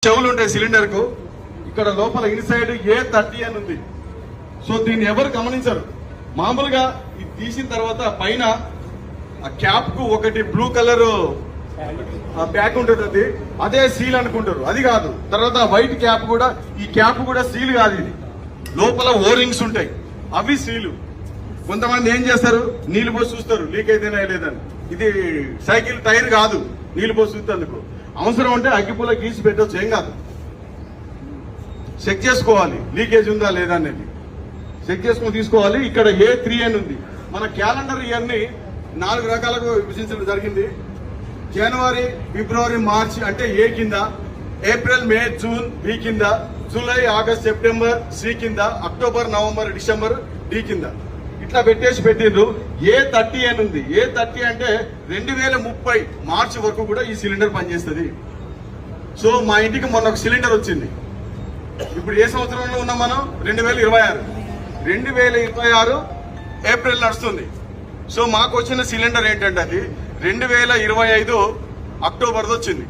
చెవులు ఉంటాయి సిలిండర్ కు. ఇక్కడ లోపల ఇన్సైడ్ A30 అని ఉంది. సో దీన్ని ఎవరు గమనించరు. మామూలుగా ఇది తీసిన తర్వాత పైన ఆ క్యాప్ కు ఒకటి బ్లూ కలర్ ప్యాక్ ఉంటుంది, అదే సీల్ అనుకుంటారు. అది కాదు. తర్వాత వైట్ క్యాప్ కూడా, ఈ క్యాప్ కూడా సీల్ కాదు. ఇది లోపల ఓరింగ్స్ ఉంటాయి, అవి సీలు. కొంతమంది ఏం చేస్తారు, నీళ్లు పోసి చూస్తారు లీక్ అయితేనే లేదని. ఇది సైకిల్ టైర్ కాదు, నీళ్లు పోసి చూస్తేందుకు. అవసరం ఉంటే అగ్గిపుల్ల గీసి పెట్టవచ్చు, ఏం కాదు. చెక్ చేసుకోవాలి లీకేజ్ ఉందా లేదా అనేది, చెక్ చేసుకుని తీసుకోవాలి. ఇక్కడ A3 అని ఉంది. మన క్యాలెండర్ ఇయర్ ని 4 రకాలుగా విభజించడం జరిగింది. జనవరి, ఫిబ్రవరి, మార్చి అంటే A కింద, ఏప్రిల్, మే, జూన్ B కింద, జూలై, ఆగస్ట్, సెప్టెంబర్ C కింద, అక్టోబర్, నవంబర్, డిసెంబర్ D కింద. ఇట్లా పెట్టిండ్రు. A30 అని ఉంది. A30 అంటే 2030 మార్చి వరకు కూడా ఈ సిలిండర్ పనిచేస్తుంది. సో మా ఇంటికి మొన్న ఒక సిలిండర్ వచ్చింది. ఇప్పుడు ఏ సంవత్సరంలో ఉన్నాం మనం? 2026. 2026 ఏప్రిల్ నడుస్తుంది. సో మాకు వచ్చిన సిలిండర్ ఏంటంటే అది 2025 అక్టోబర్ వచ్చింది.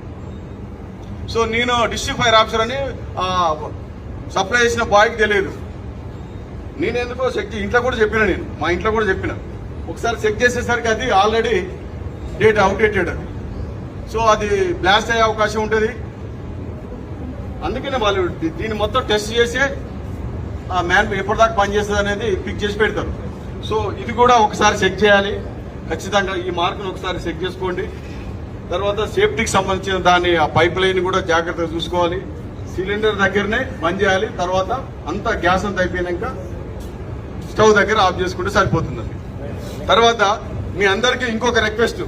సో నేను డిస్ట్రిక్ట్ ఫైర్ ఆఫీసర్ అని సప్లై చేసిన బాయ్కి తెలియదు. నేను ఎందుకో చెక్ ఇంట్లో కూడా చెప్పిన, మా ఇంట్లో కూడా చెప్పిన. ఒకసారి చెక్ చేసేసరికి అది ఆల్రెడీ డేట్ అవుట్డేటెడ్ అది. సో అది బ్లాస్ట్ అయ్యే అవకాశం ఉంటుంది. అందుకనే వాళ్ళు దీన్ని మొత్తం టెస్ట్ చేసి ఆ మ్యాన్ ఎప్పటిదాకా పనిచేస్తుంది అనేది పిక్ చేసి పెడతారు. సో ఇది కూడా ఒకసారి చెక్ చేయాలి ఖచ్చితంగా. ఈ మార్కును ఒకసారి చెక్ చేసుకోండి. తర్వాత సేఫ్టీకి సంబంధించిన దాన్ని ఆ పైప్ లైన్ కూడా జాగ్రత్తగా చూసుకోవాలి. సిలిండర్ దగ్గరనే బంద్ చేయాలి. తర్వాత అంతా గ్యాస్ అంతా అయిపోయినాక స్టవ్ దగ్గర ఆఫ్ చేసుకుంటే సరిపోతుందండి. తర్వాత మీ అందరికీ ఇంకొక రిక్వెస్ట్,